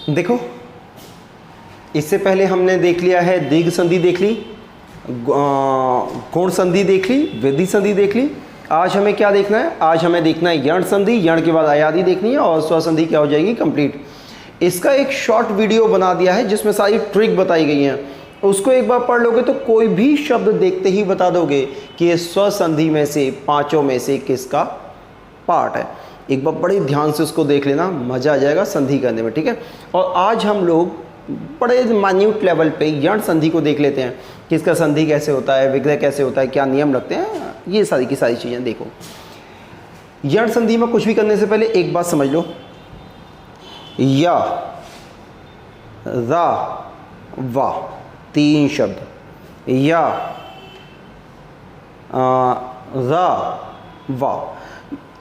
देखो, इससे पहले हमने देख लिया है दीर्घ संधि देख ली, कोण संधि देख ली, वृद्धि संधि देख ली। आज हमें क्या देखना है? आज हमें देखना है यण संधि, यण के बाद अयादि देखनी है और स्वसंधि क्या हो जाएगी? कंप्लीट। इसका एक शॉर्ट वीडियो बना दिया है जिसमें सारी ट्रिक बताई गई हैं, उसको एक बार पढ़ लोगे तो कोई भी शब्द देखते ही बता दोगे कि ये स्वसंधि में से पांचों में से किसका पार्ट है। एक बार बड़े ध्यान से उसको देख लेना, मजा आ जाएगा संधि करने में, ठीक है। और आज हम लोग बड़े माइन्यूट लेवल पे यण संधि को देख लेते हैं, किसका संधि कैसे होता है, विग्रह कैसे होता है, क्या नियम रखते हैं, ये सारी की सारी चीज़ें देखो। यण संधि में कुछ भी करने से पहले एक बात समझ लो, या, रा, वा, तीन शब्द, या, रा, वा।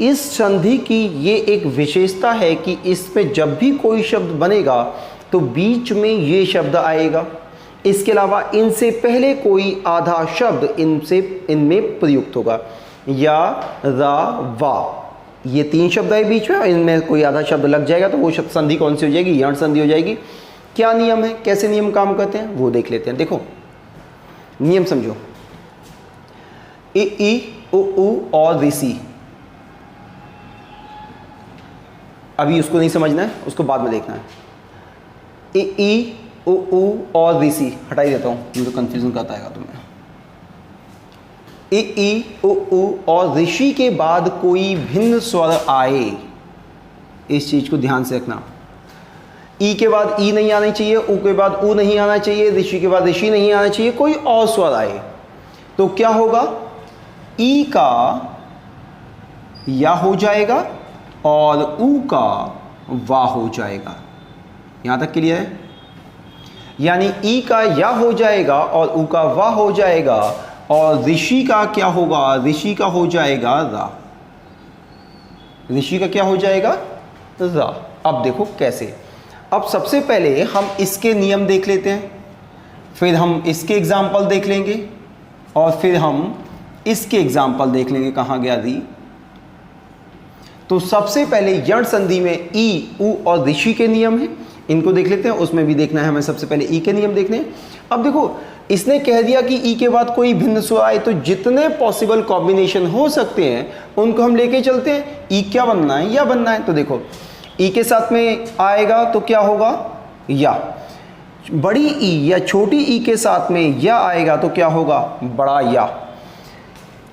इस संधि की ये एक विशेषता है कि इसमें जब भी कोई शब्द बनेगा तो बीच में ये शब्द आएगा। इसके अलावा इनसे पहले कोई आधा शब्द इनमें प्रयुक्त होगा। या, रा, वा, ये तीन शब्द है बीच में, इनमें कोई आधा शब्द लग जाएगा तो वो संधि कौन सी हो जाएगी? यण संधि हो जाएगी। क्या नियम है, कैसे नियम काम करते हैं वो देख लेते हैं। देखो नियम समझो, इ, उ, और ऋषि। अभी उसको नहीं समझना है, उसको बाद में देखना है। इ, उ और ऋषि हटा ही देता हूँ, मुझे कंफ्यूजन करता है तुम्हें। इ, उ और ऋषि के बाद कोई भिन्न स्वर आए, इस चीज को ध्यान से रखना। ई के बाद ई नहीं आना चाहिए, उ के बाद उ नहीं आना चाहिए, ऋषि के बाद ऋषि नहीं आना चाहिए, कोई और स्वर आए तो क्या होगा? ई का या हो जाएगा और उ का वा हो जाएगा। यहां तक क्लियर है? यानी ई का या हो जाएगा और उ का वा हो जाएगा, और ऋषि का क्या होगा? ऋषि का हो जाएगा रा। ऋषि का क्या हो जाएगा? रा। अब देखो कैसे। अब सबसे पहले हम इसके नियम देख लेते हैं, फिर हम इसके एग्जाम्पल देख लेंगे, और फिर हम इसके एग्जाम्पल देख लेंगे। कहाँ गया री? तो सबसे पहले यण संधि में ई, उ और ऋषि के नियम हैं, इनको देख लेते हैं। उसमें भी देखना है हमें, सबसे पहले ई के नियम देखने हैं। अब देखो, इसने कह दिया कि ई के बाद कोई भिन्न स्वर आए, तो जितने पॉसिबल कॉम्बिनेशन हो सकते हैं उनको हम लेके चलते हैं। ई क्या बनना है? या बनना है। तो देखो, ई के साथ में आएगा तो क्या होगा? या। बड़ी ई या छोटी ई के साथ में या आएगा तो क्या होगा? बड़ा या।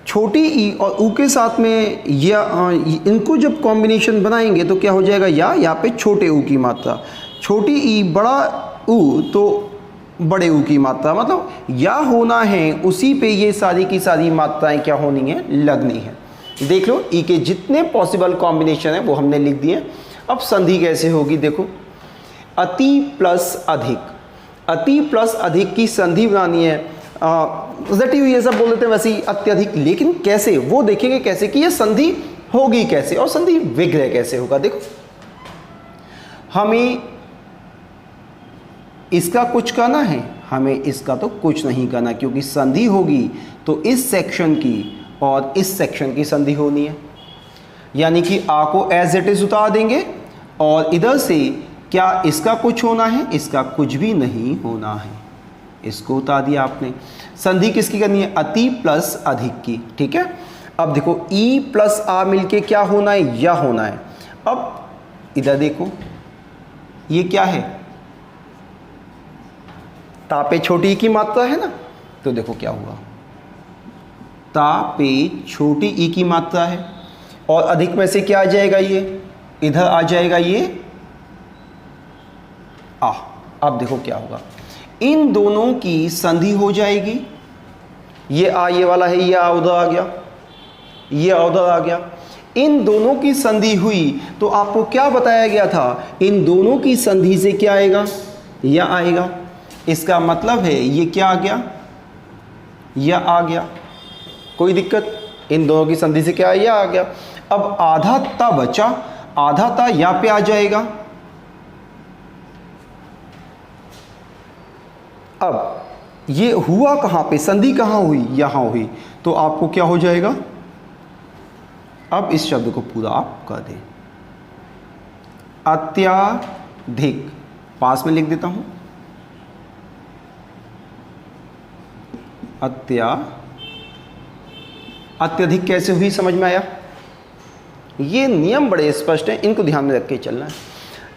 छोटी ई और उ के साथ में या, इनको जब कॉम्बिनेशन बनाएंगे तो क्या हो जाएगा? या, यहाँ पे छोटे उ की मात्रा, छोटी ई बड़ा उ तो बड़े उ की मात्रा, मतलब या होना है उसी पे ये सारी की सारी मात्राएं क्या होनी है? लगनी है। देख लो, ई के जितने पॉसिबल कॉम्बिनेशन है वो हमने लिख दिए। अब संधि कैसे होगी? देखो, अति प्लस अधिक, अति प्लस अधिक की संधि बनानी है। रटी हुई ये सब बोल देते हैं वैसे ही अत्यधिक, लेकिन कैसे वो देखेंगे कैसे कि ये संधि होगी कैसे और संधि विग्रह कैसे होगा। देखो, हमें इसका कुछ करना है, हमें इसका तो कुछ नहीं करना, क्योंकि संधि होगी तो इस सेक्शन की और इस सेक्शन की संधि होनी है। यानी कि आ को एज इट इज उतार देंगे, और इधर से क्या इसका कुछ होना है? इसका कुछ भी नहीं होना है, इसको उतार दिया आपने। संधि किसकी करनी है? अति प्लस अधिक की, ठीक है। अब देखो, ई प्लस आ मिलके क्या होना है? या होना है। अब इधर देखो, ये क्या है? ता पे छोटी ई की मात्रा है ना, तो देखो क्या हुआ, ता पे छोटी ई की मात्रा है, और अधिक में से क्या आ जाएगा? ये इधर आ जाएगा, ये आ। अब देखो क्या होगा, इन दोनों की संधि हो जाएगी। ये आ ये वाला है, ये आ उधर आ गया, ये आ उधर आ गया। इन दोनों की संधि हुई तो आपको क्या बताया गया था? इन दोनों की संधि से क्या आएगा? या आएगा। इसका मतलब है ये क्या आ गया? या आ गया। कोई दिक्कत? इन दोनों की संधि से क्या है? या आ गया। अब आधा ता बचा, आधा ता या पे आ जाएगा। अब ये हुआ कहाँ पे? संधि कहाँ हुई? यहाँ हुई। तो आपको क्या हो जाएगा? अब इस शब्द को पूरा आप कर दें, अत्याधिक। पास में लिख देता हूं, अत्यधिक कैसे हुई, समझ में आया? ये नियम बड़े स्पष्ट हैं, इनको ध्यान में रख के चलना है।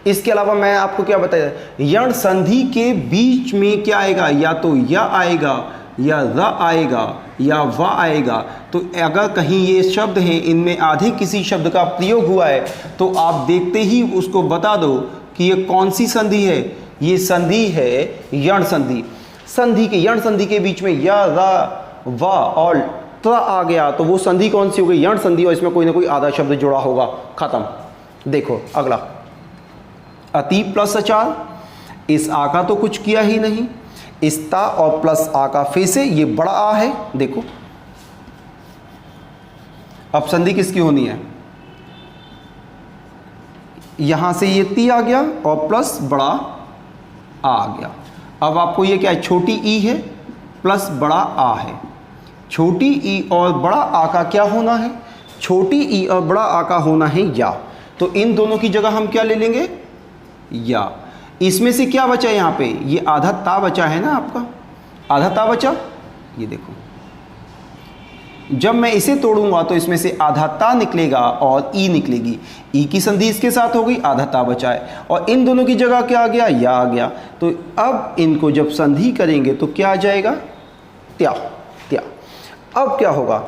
इसके अलावा मैं आपको क्या बताया, यण संधि के बीच में क्या आएगा, या तो या आएगा या र आएगा या व आएगा। तो अगर कहीं ये शब्द हैं, इनमें आधे किसी शब्द का प्रयोग हुआ है, तो आप देखते ही उसको बता दो कि ये कौन सी संधि है। ये संधि है यण संधि। संधि के, यण संधि के बीच में या र व और त्र आ गया तो वो संधि कौन सी हो गई, यण संधि, और इसमें कोई ना कोई आधा शब्द जुड़ा होगा, खत्म। देखो अगला, अति प्लस अचार, इस आ का तो कुछ किया ही नहीं, इस ता और प्लस आ का फिर से ये बड़ा आ है। देखो अब संधि किसकी होनी है, यहां से ये ती आ गया और प्लस बड़ा आ गया। अब आपको ये क्या है, छोटी ई है प्लस बड़ा आ है। छोटी ई और बड़ा आ का क्या होना है, छोटी ई और बड़ा आ का होना है या। तो इन दोनों की जगह हम क्या ले लेंगे, या। इसमें से क्या बचा है, यहाँ पे ये आधा ता बचा है ना आपका, आधा ता बचा। ये देखो जब मैं इसे तोड़ूंगा तो इसमें से आधा ता निकलेगा और ई निकलेगी। ई की संधि इसके साथ हो गई, आधा ता बचा है, और इन दोनों की जगह क्या आ गया, या आ गया। तो अब इनको जब संधि करेंगे तो क्या आ जाएगा, त्या। त्या। अब क्या होगा,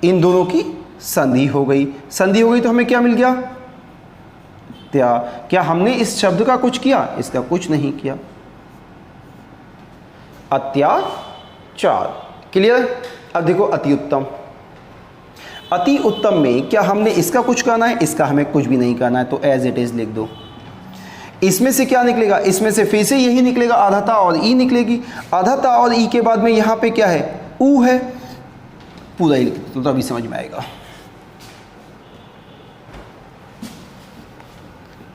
इन दोनों की संधि हो गई। संधि हो गई तो हमें क्या मिल गया, त्या। क्या हमने इस शब्द का कुछ किया, इसका कुछ नहीं किया। अत्याचार, क्लियर। अब देखो अति उत्तम। अति उत्तम में क्या हमने इसका कुछ करना है, इसका हमें कुछ भी नहीं करना है, तो एज इट इज लिख दो। इसमें से क्या निकलेगा, इसमें से फिर से यही निकलेगा, आधा ता और ई निकलेगी। आधा ता और ई के बाद में यहां पे क्या है, ऊ है, पूरा ही लिख दो तो अभी समझ में आएगा।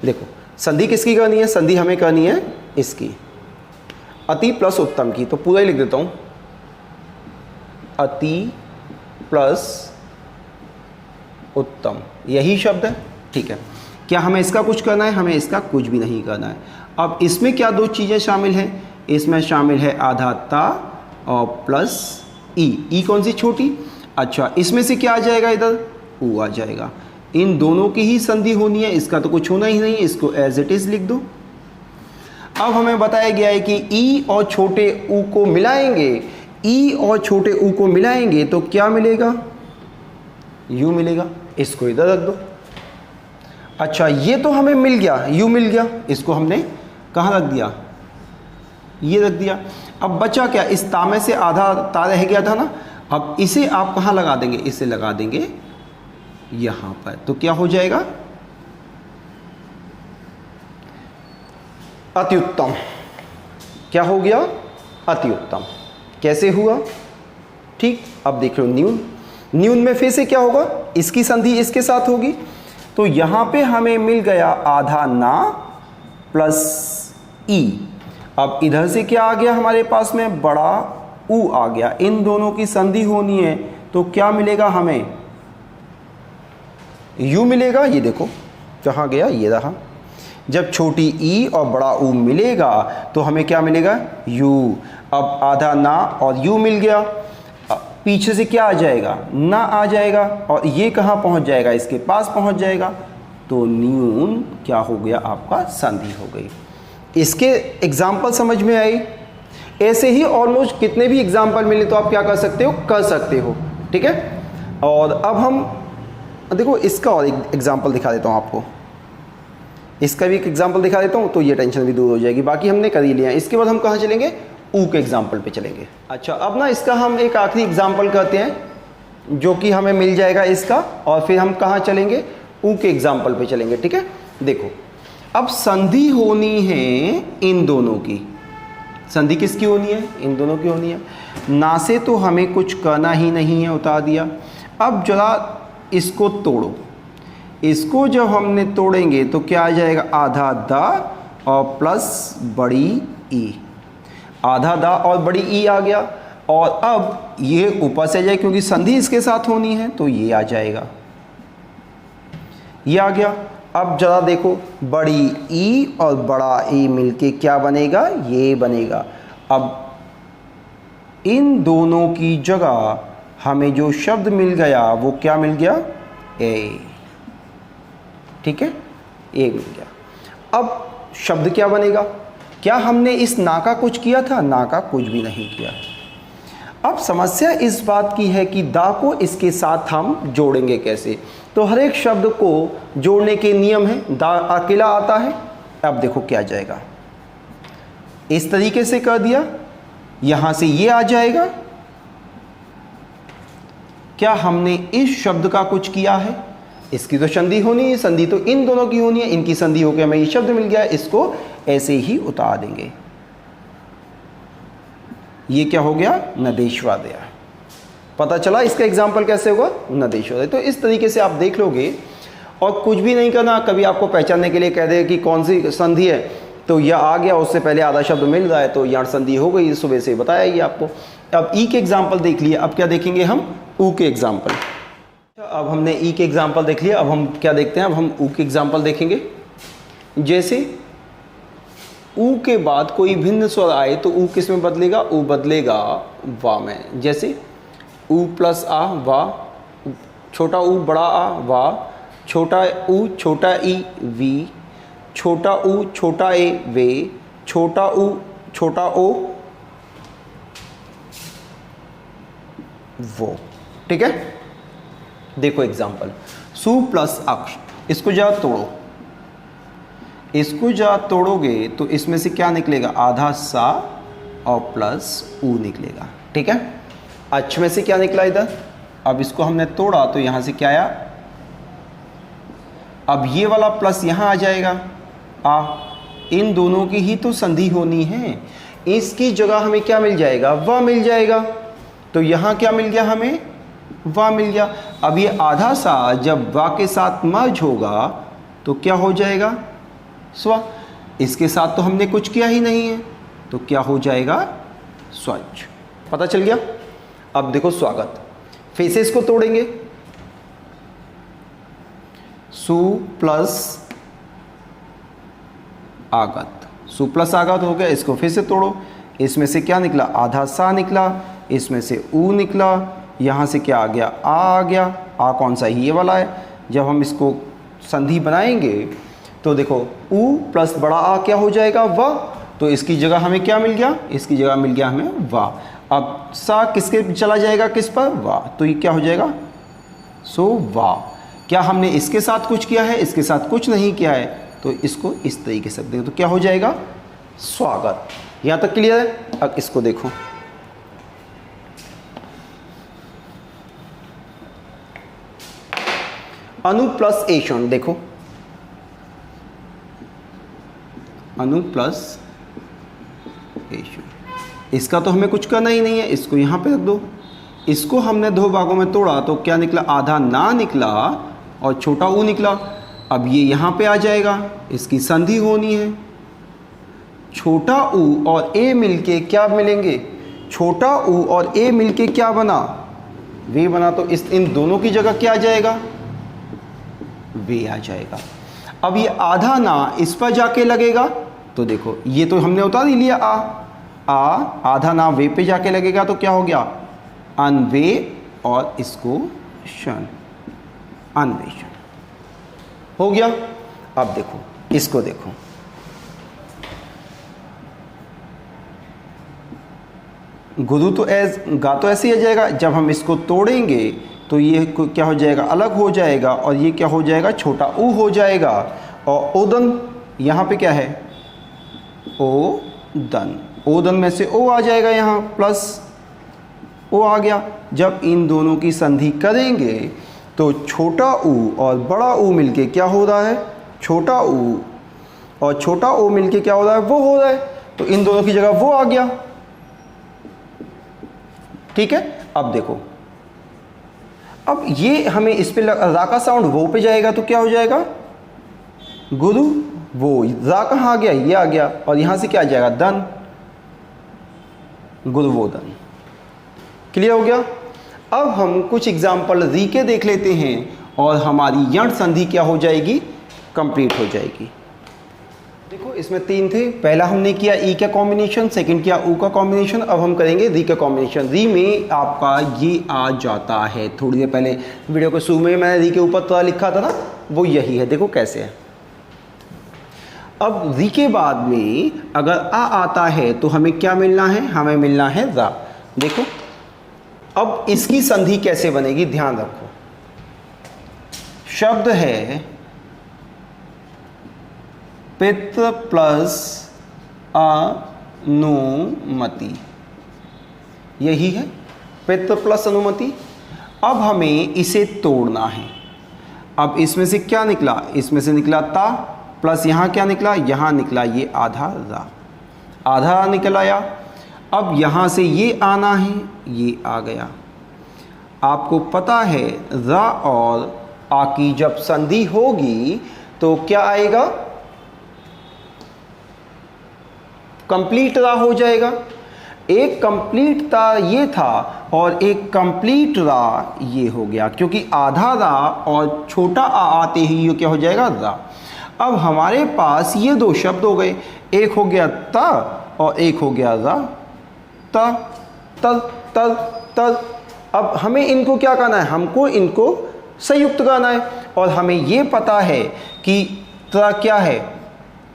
देखो संधि किसकी करनी है, संधि हमें करनी है इसकी, अति प्लस उत्तम की। तो पूरा ही लिख देता हूं, अति प्लस उत्तम, यही शब्द है, ठीक है। क्या हमें इसका कुछ करना है, हमें इसका कुछ भी नहीं करना है। अब इसमें क्या दो चीज़ें शामिल हैं, इसमें शामिल है आधा ता और प्लस ई। ई कौन सी, छोटी। अच्छा इसमें से क्या आ जाएगा, इधर ऊ आ जाएगा। इन दोनों की ही संधि होनी है, इसका तो कुछ होना ही नहीं, इसको एज इट इज लिख दो। अब हमें बताया गया है कि ई और छोटे ऊ को मिलाएंगे, ई और छोटे ऊ को मिलाएंगे तो क्या मिलेगा, यू मिलेगा। इसको इधर रख दो। अच्छा ये तो हमें मिल गया, यू मिल गया, इसको हमने कहाँ रख दिया, ये रख दिया। अब बचा क्या, इस ता में से आधा ता रह गया था ना, अब इसे आप कहाँ लगा देंगे, इसे लगा देंगे यहां पर। तो क्या हो जाएगा, अति उत्तम। क्या हो गया, अति उत्तम। कैसे हुआ, ठीक। अब देख लो न्यून। न्यून में फिर से क्या होगा, इसकी संधि इसके साथ होगी, तो यहां पे हमें मिल गया आधा ना प्लस ई। अब इधर से क्या आ गया हमारे पास में, बड़ा ऊ आ गया। इन दोनों की संधि होनी है तो क्या मिलेगा हमें, यू मिलेगा। ये देखो कहाँ गया, ये रहा। जब छोटी ई और बड़ा ऊ मिलेगा तो हमें क्या मिलेगा, यू। अब आधा ना और यू मिल गया, पीछे से क्या आ जाएगा, ना आ जाएगा, और ये कहाँ पहुँच जाएगा, इसके पास पहुँच जाएगा। तो न्यून क्या हो गया, आपका संधि हो गई। इसके एग्जाम्पल समझ में आई। ऐसे ही ऑलमोस्ट कितने भी एग्जाम्पल मिले तो आप क्या कर सकते हो, कर सकते हो, ठीक है। और अब हम देखो इसका और एक एग्जाम्पल दिखा देता हूँ आपको, इसका भी एक एग्जाम्पल दिखा देता हूँ, तो ये टेंशन भी दूर हो जाएगी। बाकी हमने कर ही लिया। इसके बाद हम कहाँ चलेंगे, ऊ के एग्जाम्पल पे चलेंगे। अच्छा अब ना इसका हम एक आखिरी एग्जाम्पल करते हैं जो कि हमें मिल जाएगा इसका, और फिर हम कहाँ चलेंगे, ऊ के एग्जाम्पल पे चलेंगे, ठीक है। देखो अब संधि होनी है इन दोनों की, संधि किसकी होनी है, इन दोनों की होनी है। ना से तो हमें कुछ करना ही नहीं है, उतार दिया। अब जरा इसको तोड़ो, इसको जब हमने तोड़ेंगे तो क्या आ जाएगा, आधा दा और प्लस बड़ी ई। आधा दा और बड़ी ई आ गया, और अब ये ऊपर से जाए क्योंकि संधि इसके साथ होनी है, तो ये आ जाएगा, ये आ गया। अब जरा देखो, बड़ी ई और बड़ा ए मिलके क्या बनेगा, ये बनेगा। अब इन दोनों की जगह हमें जो शब्द मिल गया वो क्या मिल गया, ए। ठीक है, ए मिल गया। अब शब्द क्या बनेगा, क्या हमने इस ना का कुछ किया था, ना का कुछ भी नहीं किया। अब समस्या इस बात की है कि दा को इसके साथ हम जोड़ेंगे कैसे। तो हर एक शब्द को जोड़ने के नियम है, दा अकेला आता है। अब देखो क्या जाएगा, इस तरीके से कर दिया, यहां से ये आ जाएगा। क्या हमने इस शब्द का कुछ किया है, इसकी तो संधि होनी है, संधि तो इन दोनों की होनी है, इनकी संधि होकर हमें ये शब्द मिल गया, इसको ऐसे ही उतार देंगे। ये क्या हो गया, नदेशवादय। पता चला इसका एग्जाम्पल कैसे होगा, नदेशवादय। तो इस तरीके से आप देख लोगे और कुछ भी नहीं करना। कभी आपको पहचानने के लिए कह दे कि कौन सी संधि है, तो यह आ गया, उससे पहले आधा शब्द मिल रहा है तो यहाँ संधि हो गई, सुबह से बताया ही आपको। अब ई के एग्जाम्पल देख लिए, अब क्या देखेंगे हम, ऊ के एग्जाम्पल। अब हमने ई के एग्जाम्पल देख लिया, अब हम क्या देखते हैं, अब हम ऊ के एग्जाम्पल देखेंगे। जैसे ऊ के बाद कोई भिन्न स्वर आए तो ऊ किस में बदलेगा, ऊ बदलेगा वा में। जैसे ऊ प्लस आ वा, छोटा ऊ बड़ा आ वा, छोटा ऊ छोटा ई वी, छोटा ऊ छोटा ए वे, छोटा ऊ छोटा ओ वो। ठीक है, देखो एग्जाम्पल, सु प्लस अक्ष, इसको जा तोड़ो, इसको जा तोड़ोगे तो इसमें से क्या निकलेगा, आधा सा और प्लस ऊ निकलेगा। ठीक है, अक्ष में से क्या निकला इधर, अब इसको हमने तोड़ा तो यहां से क्या आया, अब ये वाला प्लस यहां आ जाएगा आ, इन दोनों की ही तो संधि होनी है, इसकी जगह हमें क्या मिल जाएगा, वा मिल जाएगा। तो यहां क्या मिल गया, हमें वा मिल गया। अब ये आधा सा जब वा के साथ मर्ज होगा तो क्या हो जाएगा, स्व। इसके साथ तो हमने कुछ किया ही नहीं है तो क्या हो जाएगा, स्वच्छ। पता चल गया। अब देखो स्वागत, फिर से इसको तोड़ेंगे, सु प्लस आगत, सु प्लस आगत हो गया, इसको फिर से तोड़ो, इसमें से क्या निकला, आधा सा निकला, इसमें से ऊ निकला, यहाँ से क्या आ गया, आ गया। आ कौन सा, ये वाला है। जब हम इसको संधि बनाएंगे तो देखो ऊ प्लस बड़ा आ क्या हो जाएगा, वा। तो इसकी जगह हमें क्या मिल गया, इसकी जगह मिल गया हमें वा। अब सा किसके चला जाएगा, किस पर, वा। तो ये क्या हो जाएगा, सो वा। क्या हमने इसके साथ कुछ किया है, इसके साथ कुछ नहीं किया है, तो इसको इस तरीके से देंगे तो क्या हो जाएगा, स्वागत। यहाँ तक क्लियर है। अब इसको देखो, अनु प्लस एषण, देखो अनु प्लस एषण, इसका तो हमें कुछ करना ही नहीं है, इसको यहाँ पे रख दो। इसको हमने दो भागों में तोड़ा तो क्या निकला, आधा ना निकला और छोटा ऊ निकला। अब ये यहाँ पे आ जाएगा, इसकी संधि होनी है। छोटा ऊ और ए मिलके क्या मिलेंगे, छोटा ऊ और ए मिलके क्या बना, वे बना। तो इस इन दोनों की जगह क्या आ जाएगा, वे आ जाएगा। अब ये आधा ना इस पर जाके लगेगा तो देखो ये तो हमने उतार ही लिया, आधा ना वे पे जाके लगेगा तो क्या हो गया, अनवे, और इसको शन, अन्वेषण हो गया। अब देखो इसको देखो, गुरु तो गा तो ऐसे ही आ जाएगा। जब हम इसको तोड़ेंगे तो ये क्या हो जाएगा, अलग हो जाएगा, और ये क्या हो जाएगा, छोटा ऊ हो जाएगा। और ओदन, यहाँ पे क्या है, ओदन, ओदन में से ओ आ जाएगा, यहाँ प्लस ओ आ गया। जब इन दोनों की संधि करेंगे तो छोटा ऊ और बड़ा ऊ मिलके क्या हो रहा है, छोटा ऊ और छोटा ओ मिलके क्या हो रहा है, वो हो रहा है। तो इन दोनों की जगह वो आ गया। ठीक है, अब देखो, अब ये हमें इस पे रा का साउंड वो पे जाएगा तो क्या हो जाएगा, गुरु वो, रा कहाँ आ गया, ये आ गया, और यहां से क्या आ जाएगा, दन, गुरु वो दन। क्लियर हो गया। अब हम कुछ एग्जाम्पल री के देख लेते हैं और हमारी यण संधि क्या हो जाएगी, कंप्लीट हो जाएगी। देखो इसमें 3 थे, पहला हमने किया ई का कॉम्बिनेशन, सेकंड किया ऊ का कॉम्बिनेशन, अब हम करेंगे री का कॉम्बिनेशन। री में आपका ये आ जाता है, थोड़ी देर पहले वीडियो के शुरू में मैंने री के ऊपर तो लिखा था ना, वो यही है, देखो कैसे है। अब री के बाद में अगर आ आता है तो हमें क्या मिलना है, हमें मिलना है रा। देखो अब इसकी संधि कैसे बनेगी, ध्यान रखो। शब्द है पितृ प्लस अनुमति, यही है पितृ प्लस अनुमति। अब हमें इसे तोड़ना है। अब इसमें से क्या निकला, इसमें से निकला ता, प्लस यहाँ क्या निकला, यहाँ निकला ये आधा रा, आधा निकल आया। अब यहाँ से ये आना है, ये आ गया। आपको पता है रा और आ की जब संधि होगी तो क्या आएगा, कंप्लीट रा हो जाएगा। एक कंप्लीट ता ये था और एक कंप्लीट रा ये हो गया, क्योंकि आधा रा और छोटा आ आते ही ये क्या हो जाएगा, रा। अब हमारे पास ये 2 शब्द हो गए, एक हो गया ता और एक हो गया रा, ता तल तल तल। अब हमें इनको क्या करना है, हमको इनको संयुक्त करना है, और हमें ये पता है कि त्र क्या है,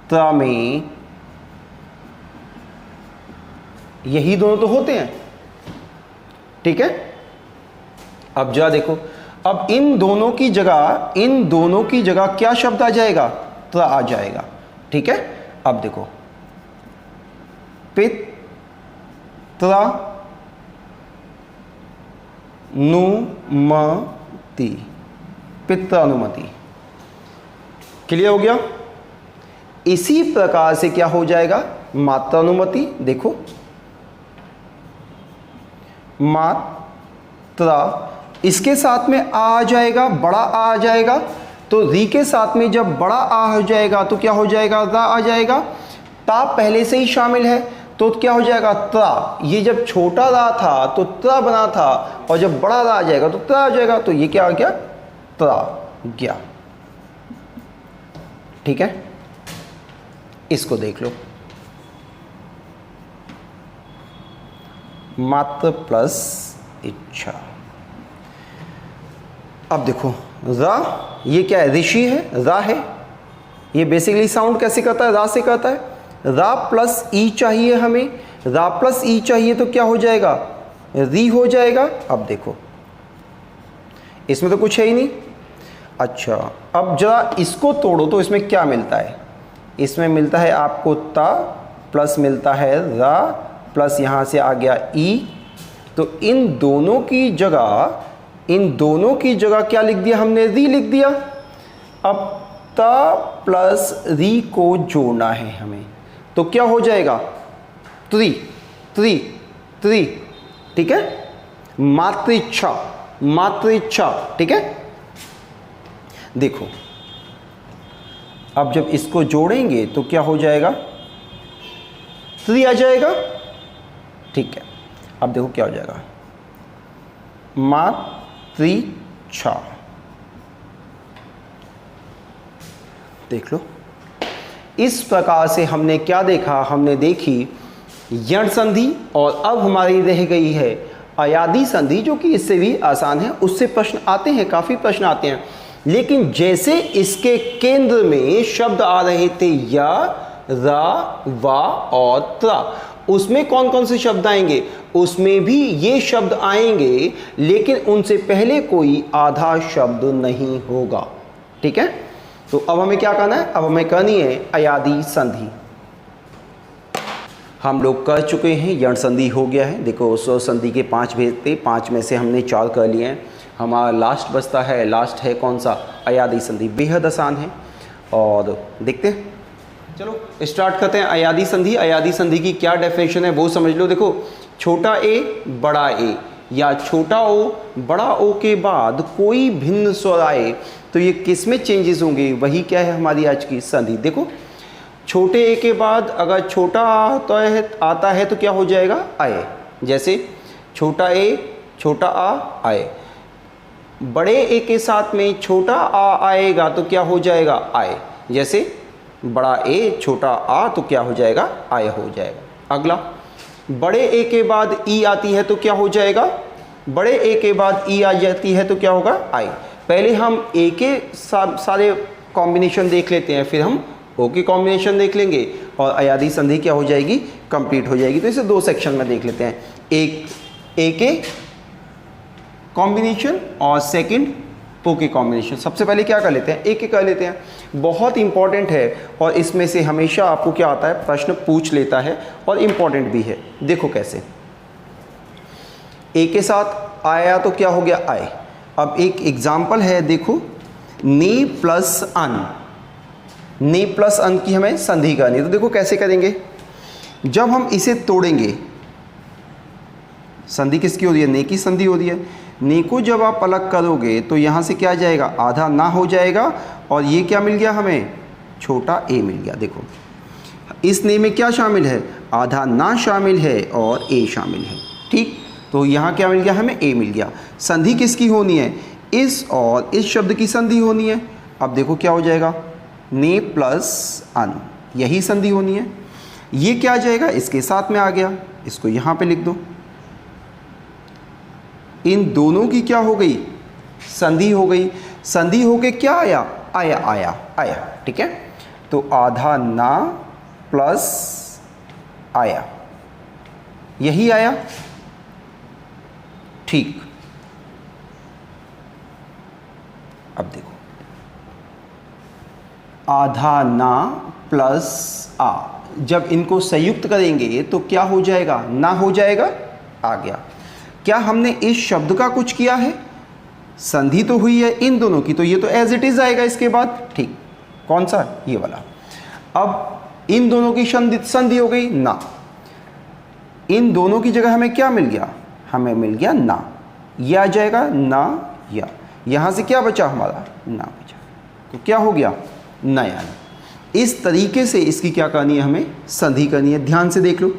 त्र में यही दोनों तो होते हैं, ठीक है। अब जा देखो, अब इन दोनों की जगह क्या शब्द आ जाएगा, त्र आ जाएगा, ठीक है। अब देखो पितृ नुमति, पितृ अनुमति, क्लियर हो गया। इसी प्रकार से क्या हो जाएगा, मात्र अनुमति। देखो मात्रा, इसके साथ में आ जाएगा, बड़ा आ जाएगा, तो री के साथ में जब बड़ा आ हो जाएगा तो क्या हो जाएगा, रा आ जाएगा। ता पहले से ही शामिल है तो क्या हो जाएगा, त्रा। ये जब छोटा रा था तो त्रा बना था, और जब बड़ा रा आ जाएगा तो त्रा आ जाएगा, तो ये क्या आ गया, त्रा गया, ठीक है। इसको देख लो, मात्र प्लस इच्छा। अब देखो रा, ये क्या है, ऋषि है, रा है। ये बेसिकली साउंड कैसे करता है, रा से करता है। रा प्लस ई चाहिए हमें, रा प्लस ई चाहिए तो क्या हो जाएगा, री हो जाएगा। अब देखो इसमें तो कुछ है ही नहीं। अच्छा अब जरा इसको तोड़ो तो इसमें क्या मिलता है, इसमें मिलता है आपको ता, प्लस मिलता है रा, प्लस यहाँ से आ गया ई। तो इन दोनों की जगह क्या लिख दिया हमने, री लिख दिया। अब ता प्लस री को जोड़ना है हमें, तो क्या हो जाएगा, त्रि त्रि त्रि, ठीक है। मातृच्छा, मातृच्छा, ठीक है। देखो अब जब इसको जोड़ेंगे तो क्या हो जाएगा, त्रि आ जाएगा, ठीक है। अब देखो क्या हो जाएगा, मातृच्छा, देख लो। इस प्रकार से हमने क्या देखा, हमने देखी यण संधि, और अब हमारी रह गई है अयादी संधि, जो कि इससे भी आसान है। उससे प्रश्न आते हैं, काफ़ी प्रश्न आते हैं, लेकिन जैसे इसके केंद्र में शब्द आ रहे थे या, रा, वा और त्रा, उसमें कौन कौन से शब्द आएंगे, उसमें भी ये शब्द आएंगे, लेकिन उनसे पहले कोई आधा शब्द नहीं होगा, ठीक है। तो अब हमें क्या करना है, अब हमें करनी है अयादी संधि। हम लोग कर चुके हैं, यण संधि हो गया है। देखो स्वर संधि के 5 भेद थे, 5 में से हमने 4 कर लिए हैं। हमारा लास्ट बचता है, लास्ट है कौन सा, अयादी संधि। बेहद आसान है और देखते हैं, चलो स्टार्ट करते हैं। अयादी संधि, अयादी संधि की क्या डेफिनेशन है वो समझ लो। देखो छोटा ए बड़ा ए, या छोटा ओ बड़ा ओ के बाद कोई भिन्न स्वर आए तो ये किस में चेंजेस होंगे, वही क्या है हमारी आज की संधि। देखो छोटे ए के बाद अगर छोटा आता है तो क्या हो जाएगा, आए। जैसे छोटा ए छोटा आ आए, बड़े ए के साथ में छोटा आ आएगा तो क्या हो जाएगा, आए। जैसे बड़ा ए छोटा आ तो क्या हो जाएगा, आय हो जाएगा। अगला, बड़े ए के बाद ई आती है तो क्या हो जाएगा, बड़े ए के बाद ई आ जाती है तो क्या होगा, आई। पहले हम ए के सारे कॉम्बिनेशन देख लेते हैं, फिर हम ओ के कॉम्बिनेशन देख लेंगे और अयादी संधि क्या हो जाएगी, कंप्लीट हो जाएगी। तो इसे दो सेक्शन में देख लेते हैं, एक ए के कॉम्बिनेशन और सेकंड ओ के कॉम्बिनेशन। सबसे पहले क्या कर लेते हैं, ए के कर लेते हैं। बहुत इंपॉर्टेंट है और इसमें से हमेशा आपको क्या आता है, प्रश्न पूछ लेता है और इम्पॉर्टेंट भी है। देखो कैसे, ए के साथ आया तो क्या हो गया, आए। अब एक एग्जाम्पल है, देखो, ने प्लस अन, ने प्लस अन की हमें संधि करनी है। तो देखो कैसे करेंगे, जब हम इसे तोड़ेंगे, संधि किसकी हो रही है, ने की संधि हो रही है। ने को जब आप अलग करोगे तो यहाँ से क्या जाएगा, आधा ना हो जाएगा और ये क्या मिल गया हमें, छोटा ए मिल गया। देखो इस ने में क्या शामिल है, आधा ना शामिल है और ए शामिल है, ठीक। तो यहाँ क्या मिल गया हमें, ए मिल गया। संधि किसकी होनी है, इस और इस शब्द की संधि होनी है। अब देखो क्या हो जाएगा, ने प्लस अन, यही संधि होनी है। ये क्या आ जाएगा, इसके साथ में आ गया, इसको यहाँ पे लिख दो। इन दोनों की क्या हो गई, संधि हो गई। संधि होके क्या आया, आया आया आया, ठीक है। तो आधा ना प्लस आया, यही आया, ठीक। अब देखो, आधा ना प्लस आ, जब इनको संयुक्त करेंगे तो क्या हो जाएगा, ना हो जाएगा, आ गया। क्या हमने इस शब्द का कुछ किया है, संधि तो हुई है इन दोनों की, तो ये तो एज इट इज आएगा इसके बाद, ठीक। कौन सा, ये वाला। अब इन दोनों की संधि हो गई ना, इन दोनों की जगह हमें क्या मिल गया, हमें मिल गया ना, ये आ जाएगा ना, या यहां से क्या बचा हमारा, ना बचा, तो क्या हो गया, नया। इस तरीके से इसकी क्या करनी है, हमें संधि करनी है। ध्यान से देख लो,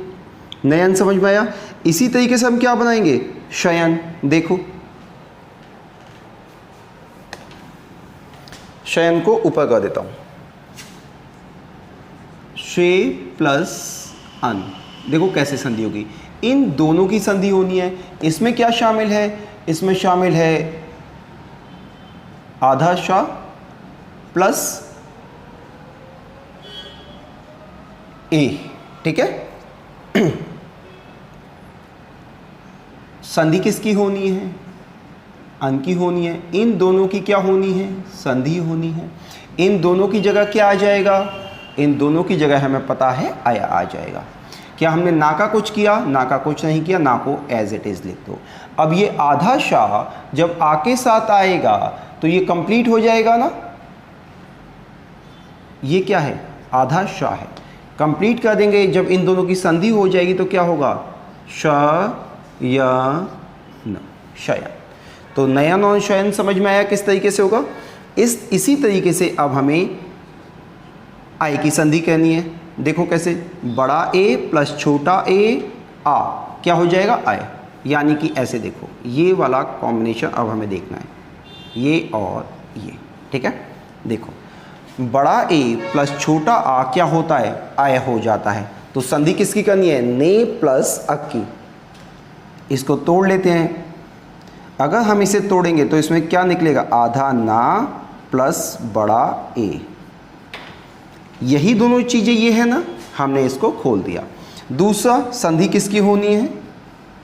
नयन समझ में आया। इसी तरीके से हम क्या बनाएंगे, शयन। देखो शयन को ऊपर कर देता हूं, शे प्लस अन, देखो कैसे संधि होगी, इन दोनों की संधि होनी है। इसमें क्या शामिल है, इसमें शामिल है आधा शा प्लस ए, ठीक है। संधि किसकी होनी है, अन की होनी है। इन दोनों की क्या होनी है, संधि होनी है। इन दोनों की जगह क्या आ जाएगा, इन दोनों की जगह हमें पता है आया आ जाएगा। क्या हमने ना का कुछ किया, ना का कुछ नहीं किया, ना को एज इट इज लिख दो। अब ये आधा शाह जब आ के साथ आएगा तो ये कंप्लीट हो जाएगा ना, ये क्या है, आधा शाह है, कंप्लीट कर देंगे। जब इन दोनों की संधि हो जाएगी तो क्या होगा, श या न, शयन। तो नयन और शयन समझ में आया किस तरीके से होगा। इसी तरीके से अब हमें आय की संधि कहनी है। देखो कैसे, बड़ा ए प्लस छोटा ए आ क्या हो जाएगा, आय। यानी कि ऐसे देखो, ये वाला कॉम्बिनेशन अब हमें देखना है, ये और ये, ठीक है। देखो बड़ा ए प्लस छोटा आ क्या होता है, आय हो जाता है। तो संधि किसकी करनी है, ने प्लस अक की। इसको तोड़ लेते हैं। अगर हम इसे तोड़ेंगे तो इसमें क्या निकलेगा, आधा ना प्लस बड़ा ए, यही दोनों चीज़ें ये है ना, हमने इसको खोल दिया। दूसरा संधि किसकी होनी है,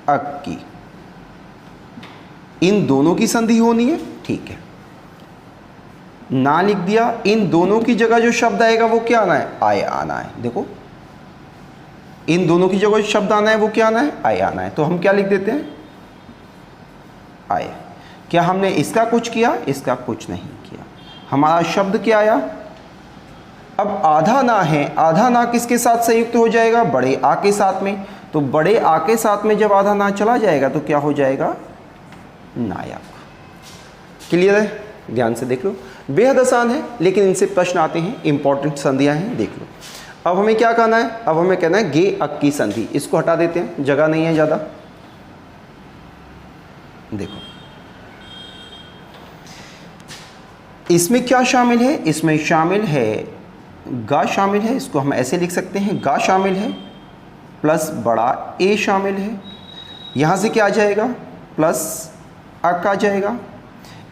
अक की। इन दोनों की संधि होनी है, ठीक है, ना लिख दिया। इन दोनों की जगह जो शब्द आएगा वो क्या आना है, आय आना है। देखो इन दोनों की जगह जो शब्द आना है वो क्या आना है, आय आना है। तो हम क्या लिख देते हैं, आय। क्या हमने इसका कुछ किया, इसका कुछ नहीं किया, हमारा शब्द क्या आया। अब आधा ना है, आधा ना किसके साथ संयुक्त हो जाएगा, बड़े आ के साथ में। तो बड़े आ के साथ में जब आधा ना चला जाएगा तो क्या हो जाएगा, नायक। क्लियर है, ध्यान से देख लो, बेहद आसान है, लेकिन इनसे प्रश्न आते हैं, इंपॉर्टेंट संधियां हैं, देख लो। अब हमें क्या करना है, अब हमें कहना है गे अक की संधि। इसको हटा देते हैं, जगह नहीं है ज़्यादा। देखो इसमें क्या शामिल है, इसमें शामिल है गा शामिल है, इसको हम ऐसे लिख सकते हैं गा शामिल है प्लस बड़ा ए शामिल है। यहाँ से क्या आ जाएगा, प्लस अक आ जाएगा।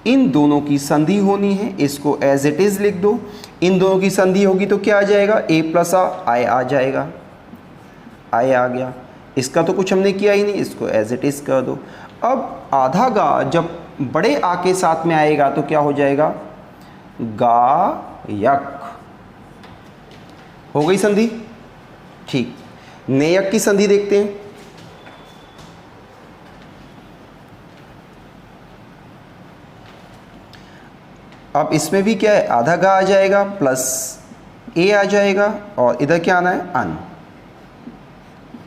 इन दोनों की संधि होनी है, इसको एज इट इज़ लिख दो। इन दोनों की संधि होगी तो क्या आ जाएगा, ए प्लस आई आ जाएगा, आई आ गया। इसका तो कुछ हमने किया ही नहीं, इसको एज इट इज़ कर दो। अब आधा गा जब बड़े आ के साथ में आएगा तो क्या हो जाएगा, गा यक। हो गई संधि, ठीक। नेयक की संधि देखते हैं। अब इसमें भी क्या है, आधा गा आ जाएगा प्लस ए आ जाएगा और इधर क्या आना है, अन।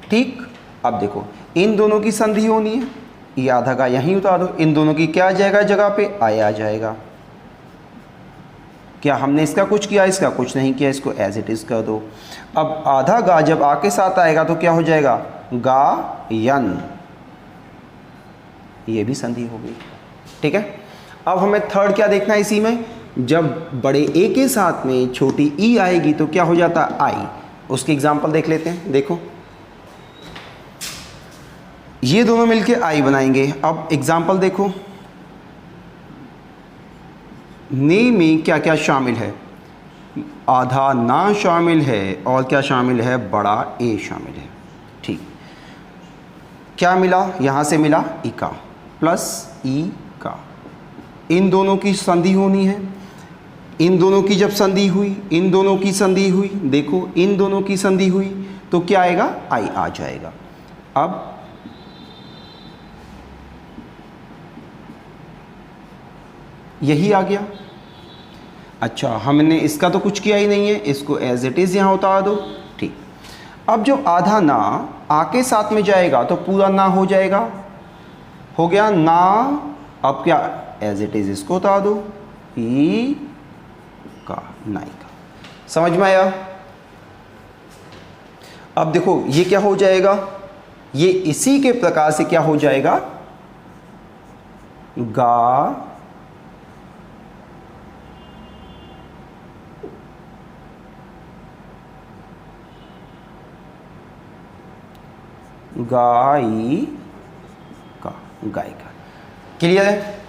ठीक। अब देखो इन दोनों की संधि होनी है, ये आधा गा यहीं उतार दो। इन दोनों की क्या आ जाएगा जगह पे, आई आ जाएगा। क्या हमने इसका कुछ किया, इसका कुछ नहीं किया, इसको एज इट इज़ कर दो। अब आधा गा जब आ के साथ आएगा तो क्या हो जाएगा, गा यन। ये भी संधि हो गई, ठीक है। अब हमें थर्ड क्या देखना है इसी में, जब बड़े ए के साथ में छोटी ई आएगी तो क्या हो जाता है, आई। उसकी एग्जांपल देख लेते हैं। देखो ये दोनों मिलके आई बनाएंगे। अब एग्जांपल देखो, ने में क्या क्या शामिल है, आधा ना शामिल है और क्या शामिल है, बड़ा ए शामिल है। ठीक। क्या मिला, यहाँ से मिला इका प्लस ई का। इन दोनों की संधि होनी है, इन दोनों की जब संधि हुई, इन दोनों की संधि हुई, देखो इन दोनों की संधि हुई तो क्या आएगा, आई आ जाएगा। अब यही आ गया। अच्छा, हमने इसका तो कुछ किया ही नहीं है, इसको एज इट इज़ यहाँ उतार दो। ठीक। अब जो आधा ना आके साथ में जाएगा तो पूरा ना हो जाएगा, हो गया ना। अब क्या, एज इट इज़ इसको उतार दो, ई का, नाई का। समझ में आया। अब देखो ये क्या हो जाएगा, ये इसी के प्रकार से क्या हो जाएगा, गा गाई का, गाय का। क्लियर है।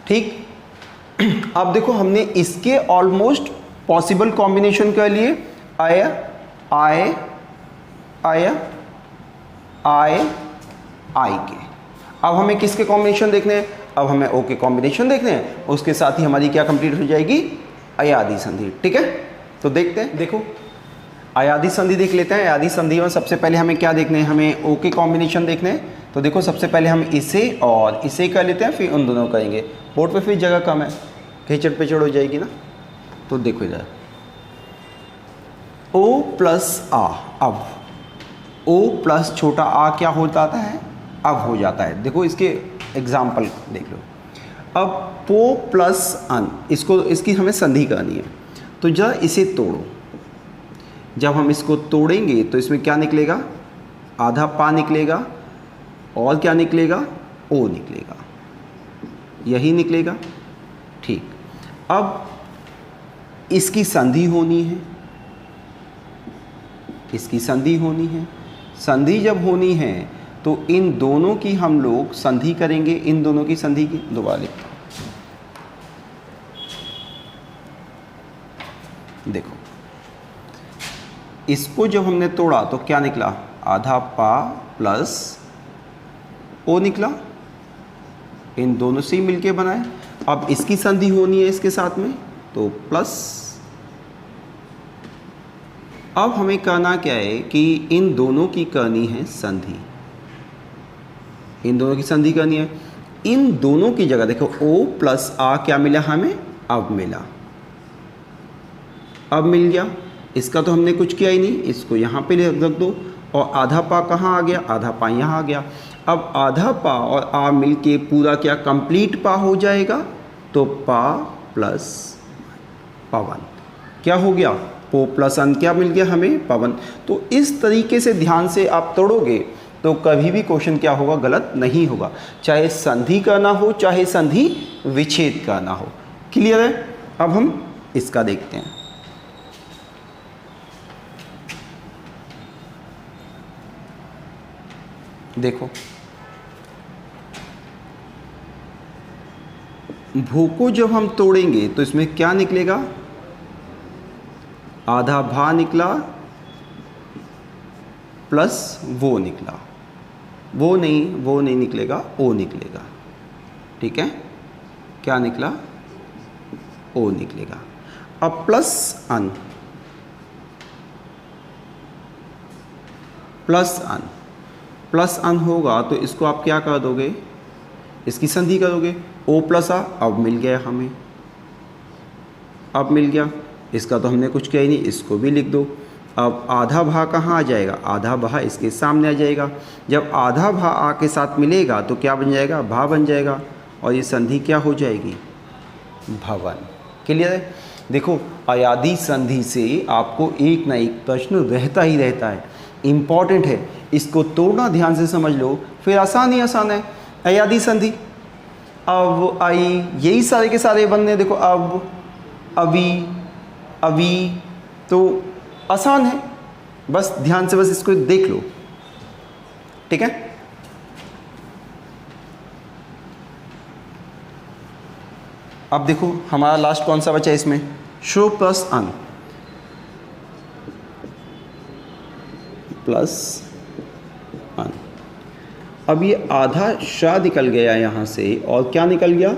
ठीक। अब देखो हमने इसके ऑलमोस्ट पॉसिबल कॉम्बिनेशन कर लिए, आया आए आया आए आई के। अब हमें किसके कॉम्बिनेशन देखने हैं, अब हमें ओ के कॉम्बिनेशन देखने हैं। उसके साथ ही हमारी क्या कंप्लीट हो जाएगी, अयादी संधि। ठीक है, तो देखते हैं। देखो अयादी संधि देख लेते हैं। अयादी संधि में सबसे पहले हमें क्या देखने हैं, हमें ओ के कॉम्बिनेशन देखने हैं। तो देखो सबसे पहले हम इसे और इसे कर लेते हैं, फिर उन दोनों करेंगे। बोर्ड पे फिर जगह कम है, खिचड़ पिचड़ हो जाएगी ना। तो देखो इधर ओ प्लस आ, अब ओ प्लस छोटा आ क्या हो जाता है, अब हो जाता है। देखो इसके एग्जाम्पल देख लो। अब पो प्लस अन, इसको इसकी हमें संधि करनी है। तो जरा इसे तोड़ो, जब हम इसको तोड़ेंगे तो इसमें क्या निकलेगा, आधा पा निकलेगा और क्या निकलेगा, ओ निकलेगा, यही निकलेगा। ठीक। अब इसकी संधि होनी है, इसकी संधि होनी है। संधि जब होनी है तो इन दोनों की हम लोग संधि करेंगे, इन दोनों की संधि की। दोबारा लिखता हूं, देखो इसको जब हमने तोड़ा तो क्या निकला, आधा पा प्लस ओ निकला, इन दोनों से ही मिलके बनाए। अब इसकी संधि होनी है इसके साथ में, तो प्लस। अब हमें करना क्या है कि इन दोनों की करनी है संधि, इन दोनों की संधि करनी है। इन दोनों की जगह देखो ओ प्लस आ क्या मिला हमें, अब मिला, अब मिल गया। इसका तो हमने कुछ किया ही नहीं, इसको यहाँ पे रख दो। और आधा पा कहाँ आ गया, आधा पा यहाँ आ गया। अब आधा पा और आ मिलके पूरा क्या कंप्लीट पा हो जाएगा। तो पा प्लस पवन क्या हो गया, पो प्लस अन क्या मिल गया हमें, पवन। तो इस तरीके से ध्यान से आप तोड़ोगे तो कभी भी क्वेश्चन क्या होगा, गलत नहीं होगा, चाहे संधि करना हो चाहे संधि विच्छेद करना हो। क्लियर है। अब हम इसका देखते हैं। देखो भू को जब हम तोड़ेंगे तो इसमें क्या निकलेगा, आधा भा निकला प्लस वो निकला, वो नहीं निकलेगा, ओ निकलेगा। ठीक है, क्या निकला, ओ निकलेगा। अब प्लस अन, प्लस अन होगा तो इसको आप क्या कर दोगे, इसकी संधि करोगे, ओ प्लस आ। अब मिल गया हमें, अब मिल गया। इसका तो हमने कुछ किया ही नहीं, इसको भी लिख दो। अब आधा भा कहाँ आ जाएगा, आधा भा इसके सामने आ जाएगा। जब आधा भा आ के साथ मिलेगा तो क्या बन जाएगा, भा बन जाएगा, और ये संधि क्या हो जाएगी, भवन। क्लियर है। देखो अयादी संधि से आपको एक ना एक प्रश्न रहता ही रहता है, इम्पॉर्टेंट है, इसको तोड़ना ध्यान से समझ लो, फिर आसान ही आसान है। अयादी संधि, अब आई, यही सारे के सारे बनने, देखो अब, अभी, अभी, तो आसान है, बस ध्यान से बस इसको देख लो। ठीक है, अब देखो हमारा लास्ट कौन सा बचा है इसमें, शो प्लस अन, प्लस अन। अब ये आधा शा निकल गया यहाँ से, और क्या निकल गया,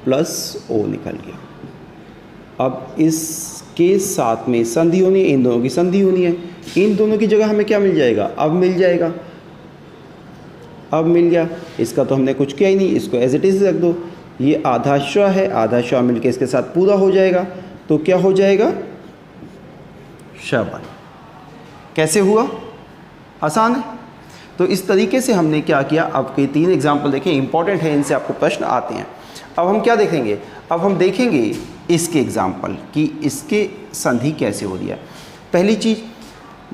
प्लस ओ निकल गया। अब इसके साथ में संधि होनी है, इन दोनों की संधि होनी है, इन दोनों की जगह हमें क्या मिल जाएगा, अब मिल जाएगा, अब मिल गया। इसका तो हमने कुछ किया ही नहीं, इसको एज इट इज़ रख दो। ये आधा श है, आधा श मिलके इसके साथ पूरा हो जाएगा, तो क्या हो जाएगा, शबन। कैसे हुआ, आसान है। तो इस तरीके से हमने क्या किया, अब के 3 एग्जाम्पल देखें, इंपॉर्टेंट है, इनसे आपको प्रश्न आते हैं। अब हम क्या देखेंगे, अब हम देखेंगे इसके एग्जाम्पल कि इसके संधि कैसे हो रही है। पहली चीज़,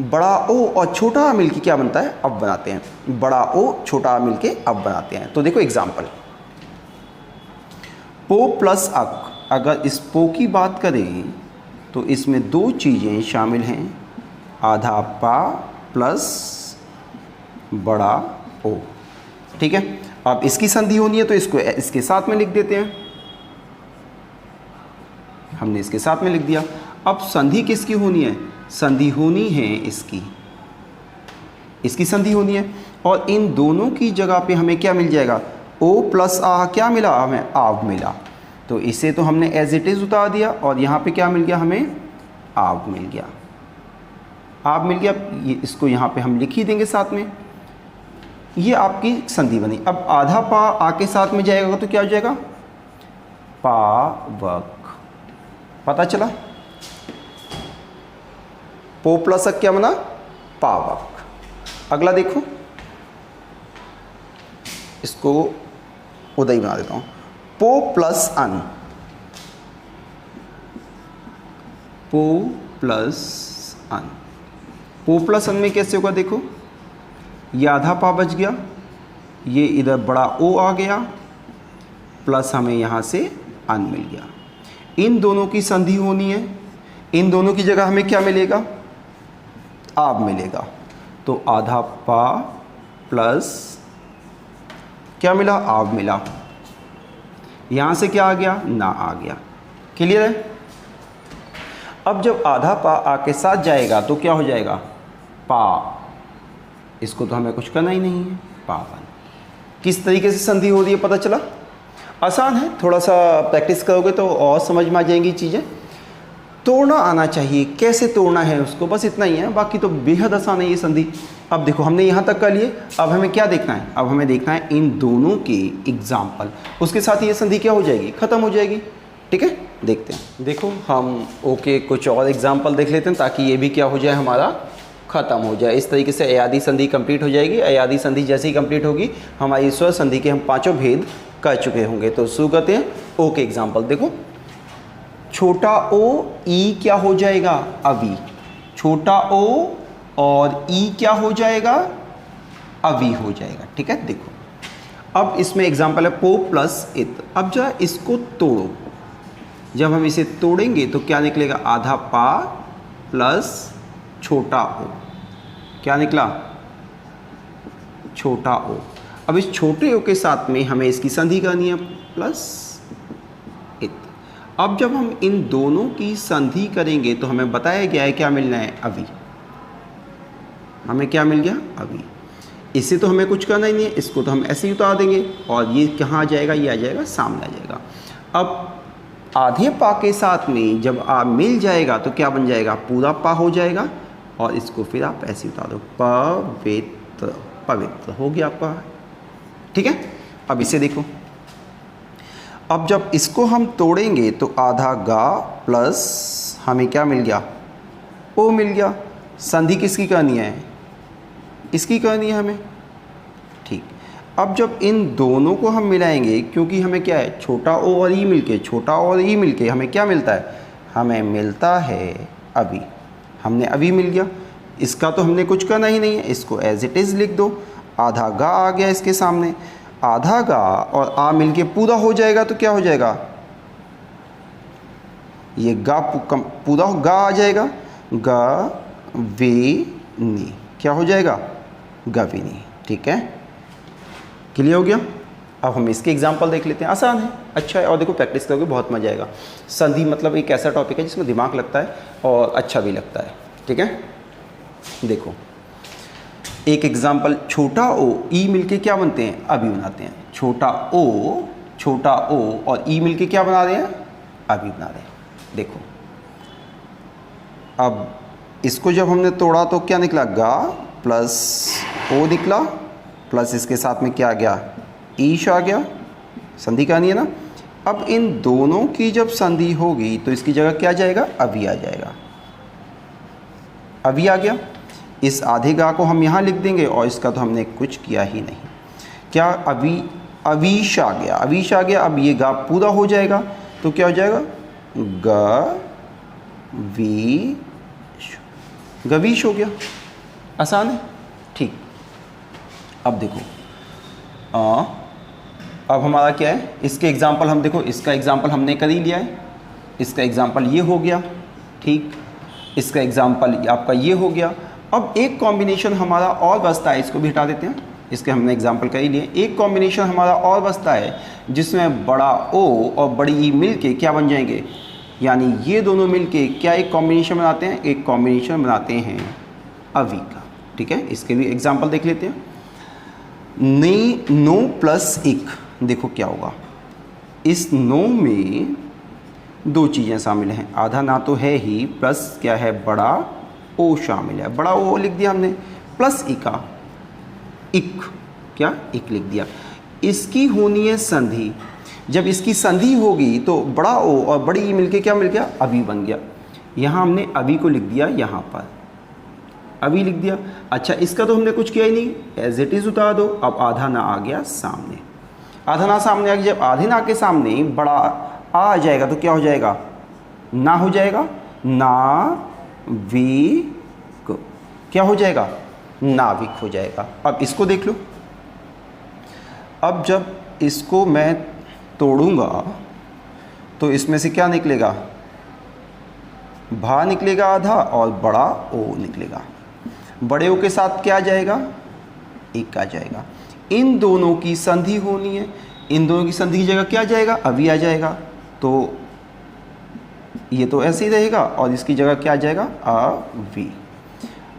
बड़ा ओ और छोटा आ मिलके क्या बनता है, अब बनाते हैं। बड़ा ओ छोटा आ मिलके अब बनाते हैं। तो देखो एग्जाम्पल, पो प्लस अक, अगर इस पो की बात करें तो इसमें 2 चीज़ें शामिल हैं, आधा पा प्लस बड़ा ओ। ठीक है, अब इसकी संधि होनी है तो इसको इसके साथ में लिख देते हैं, हमने इसके साथ में लिख दिया। अब संधि किसकी होनी है, संधि होनी है इसकी, इसकी संधि होनी है, और इन दोनों की जगह पे हमें क्या मिल जाएगा, ओ प्लस आ, क्या मिला हमें, आव मिला। तो इसे तो हमने एज इट इज़ उतार दिया, और यहाँ पे क्या मिल गया हमें, आव मिल गया, आव मिल गया। ये इसको यहाँ पे हम लिख ही देंगे साथ में, ये आपकी संधि बनी। अब आधा पा आ के साथ में जाएगा तो क्या हो जाएगा, पावक। पता चला, पो प्लस अक क्या बना, पावक। अगला देखो, इसको उदय बना देता हूं, पो प्लस अन, पो प्लस अन। पो प्लस अन में कैसे होगा, देखो ये आधा पा बच गया, ये इधर बड़ा ओ आ गया, प्लस हमें यहाँ से अन मिल गया। इन दोनों की संधि होनी है, इन दोनों की जगह हमें क्या मिलेगा, आब मिलेगा। तो आधा पा प्लस क्या मिला, आब मिला। यहाँ से क्या आ गया, ना आ गया। क्लियर है। अब जब आधा पा आके साथ जाएगा तो क्या हो जाएगा, पा। इसको तो हमें कुछ करना ही नहीं है, पावन। किस तरीके से संधि हो रही है पता चला, आसान है, थोड़ा सा प्रैक्टिस करोगे तो और समझ में आ जाएंगी चीज़ें। तोड़ना आना चाहिए, कैसे तोड़ना है उसको, बस इतना ही है, बाकी तो बेहद आसान है ये संधि। अब देखो हमने यहाँ तक कर लिए, अब हमें क्या देखना है, अब हमें देखना है इन दोनों के एग्जाम्पल, उसके साथ ये संधि क्या हो जाएगी, ख़त्म हो जाएगी। ठीक है, देखते हैं। देखो हम ओके कुछ और एग्जाम्पल देख लेते हैं ताकि ये भी क्या हो जाए, हमारा ख़त्म हो जाए। इस तरीके से अयादी संधि कंप्लीट हो जाएगी। अयादी संधि जैसे ही कंप्लीट होगी हमारी स्वर संधि के हम 5 भेद कर चुके होंगे। तो शुरू करते हैं। ओ के एग्जाम्पल देखो, छोटा ओ ई क्या हो जाएगा, अभी। छोटा ओ और ई क्या हो जाएगा, अभी हो जाएगा। ठीक है, देखो अब इसमें एग्जाम्पल है पो प्लस इत। अब जो है इसको तोड़ो, जब हम इसे तोड़ेंगे तो क्या निकलेगा, आधा पा प्लस छोटा ओ। क्या निकला, छोटा ओ। अब इस छोटे ओ के साथ में हमें इसकी संधि करनी है, प्लस इत। अब जब हम इन दोनों की संधि करेंगे तो हमें बताया गया है क्या मिलना है, अभी। हमें क्या मिल गया, अभी। इससे तो हमें कुछ करना ही नहीं है, इसको तो हम ऐसे ही उतार देंगे और ये कहाँ आ जाएगा, ये आ जाएगा सामने आ जाएगा। अब आधे पा के साथ में जब आ मिल जाएगा तो क्या बन जाएगा, पूरा पा हो जाएगा और इसको फिर आप ऐसे उतारो, पवित्र, पवित्र हो गया आपका। ठीक है, अब इसे देखो। अब जब इसको हम तोड़ेंगे तो आधा गा प्लस हमें क्या मिल गया, ओ मिल गया। संधि किसकी करनी है, इसकी करनी है हमें। ठीक, अब जब इन दोनों को हम मिलाएंगे, क्योंकि हमें क्या है, छोटा ओ और ई मिलके, छोटा ओ और ई मिलके हमें क्या मिलता है, हमें मिलता है अभी। हमने अभी मिल गया, इसका तो हमने कुछ करना ही नहीं है, इसको एज इट इज़ लिख दो। आधा गा आ गया इसके सामने, आधा गा और आ मिलके पूरा हो जाएगा तो क्या हो जाएगा, ये गा पूरा गा आ जाएगा, गा वे नी, क्या हो जाएगा, गविनी। ठीक है, क्लियर हो गया। अब हम इसके एग्जाम्पल देख लेते हैं, आसान है, अच्छा है, और देखो प्रैक्टिस करोगे बहुत मजा आएगा। संधि मतलब एक ऐसा टॉपिक है जिसमें दिमाग लगता है और अच्छा भी लगता है। ठीक है, देखो एक एग्जाम्पल, छोटा ओ ई मिलके क्या बनते हैं, अभी बनाते हैं। छोटा ओ और ई मिलके क्या बना रहे हैं, अभी बना रहे हैं। देखो अब इसको जब हमने तोड़ा तो क्या निकला, गा प्लस ओ निकला, प्लस इसके साथ में क्या आ गया, ईश आ गया। संधि करनी है ना। अब इन दोनों की जब संधि होगी तो इसकी जगह क्या जाएगा, अभी आ जाएगा। अभी आ गया, इस आधे गा को हम यहाँ लिख देंगे और इसका तो हमने कुछ किया ही नहीं। क्या अभी, अवीश आ गया, अवीश आ गया। अब ये गा पूरा हो जाएगा तो क्या हो जाएगा, ग वी, गवीश हो गया। आसान है। ठीक, अब देखो अब हमारा क्या है, इसके एग्जाम्पल हम देखो, इसका एग्जाम्पल हमने कर ही लिया है, इसका एग्जाम्पल ये हो गया। ठीक, इसका एग्जाम्पल आपका ये हो गया। अब एक कॉम्बिनेशन हमारा और बचता है, इसको भी हटा देते हैं, इसके हमने एग्जाम्पल कर ही लिए। एक कॉम्बिनेशन हमारा और बचता है जिसमें बड़ा ओ और बड़ी ई मिल के क्या बन जाएंगे, यानी ये दोनों मिल के क्या एक कॉम्बिनेशन बनाते हैं, एक कॉम्बिनेशन बनाते हैं अवी का। ठीक है, इसके भी एग्जाम्पल देख लेते हैं। नो प्लस इक, देखो क्या होगा, इस नो में दो चीज़ें शामिल हैं, आधा ना तो है ही, प्लस क्या है, बड़ा ओ शामिल है। बड़ा ओ लिख दिया हमने, प्लस इका, इक, क्या इक लिख दिया। इसकी होनी है संधि। जब इसकी संधि होगी तो बड़ा ओ और बड़ी ई मिलके क्या मिल गया, अभी बन गया। यहाँ हमने अभी को लिख दिया, यहाँ पर अभी लिख दिया। अच्छा, इसका तो हमने कुछ किया ही नहीं, एज इट इज़ उतार दो। अब आधा ना आ गया सामने, आधा ना सामने आ गया। जब आधे ना के सामने बड़ा आ जाएगा तो क्या हो जाएगा, ना हो जाएगा, ना विक, क्या हो जाएगा, नाविक हो जाएगा। अब इसको देख लो, अब जब इसको मैं तोड़ूंगा तो इसमें से क्या निकलेगा, भा निकलेगा आधा और बड़ा ओ निकलेगा। बड़े ओ के साथ क्या आ जाएगा, एक आ जाएगा। इन दोनों की संधि होनी है, इन दोनों की संधि की जगह क्या आ जाएगा, अभी आ जाएगा। तो ये तो ऐसे ही रहेगा और इसकी जगह क्या आ जाएगा, अवी।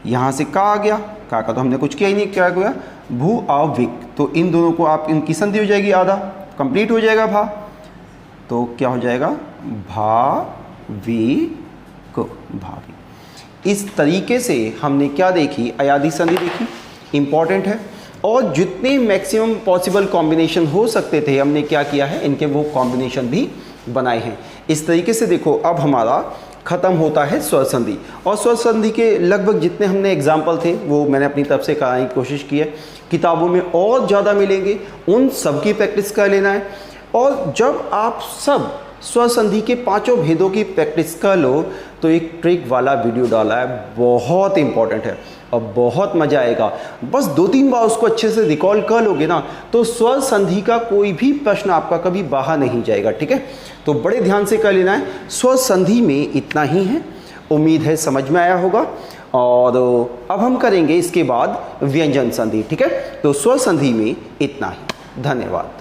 यहाँ से का आ गया, का तो हमने कुछ किया ही नहीं, क्या गया, भू अविक। तो इन दोनों को आप, इनकी संधि हो जाएगी, आधा कंप्लीट हो जाएगा भा, तो क्या हो जाएगा, भाविक, भाविक। इस तरीके से हमने क्या देखी, अयादी संधि देखी, इंपॉर्टेंट है। और जितने मैक्सिमम पॉसिबल कॉम्बिनेशन हो सकते थे हमने क्या किया है, इनके वो कॉम्बिनेशन भी बनाए हैं। इस तरीके से देखो अब हमारा ख़त्म होता है स्वर संधि। और स्वर संधि के लगभग जितने हमने एग्जाम्पल थे वो मैंने अपनी तरफ से कराने की कोशिश की है। किताबों में और ज़्यादा मिलेंगे, उन सब की प्रैक्टिस कर लेना है। और जब आप सब स्वर संधि के पांचों भेदों की प्रैक्टिस कर लो तो एक ट्रिक वाला वीडियो डाला है, बहुत इंपॉर्टेंट है। अब बहुत मजा आएगा। बस 2-3 बार उसको अच्छे से रिकॉल कर लोगे ना तो स्वर संधि का कोई भी प्रश्न आपका कभी बाहर नहीं जाएगा। ठीक है, तो बड़े ध्यान से कर लेना है। स्वर संधि में इतना ही है, उम्मीद है समझ में आया होगा। और अब हम करेंगे इसके बाद व्यंजन संधि। ठीक है, तो स्वर संधि में इतना ही। धन्यवाद।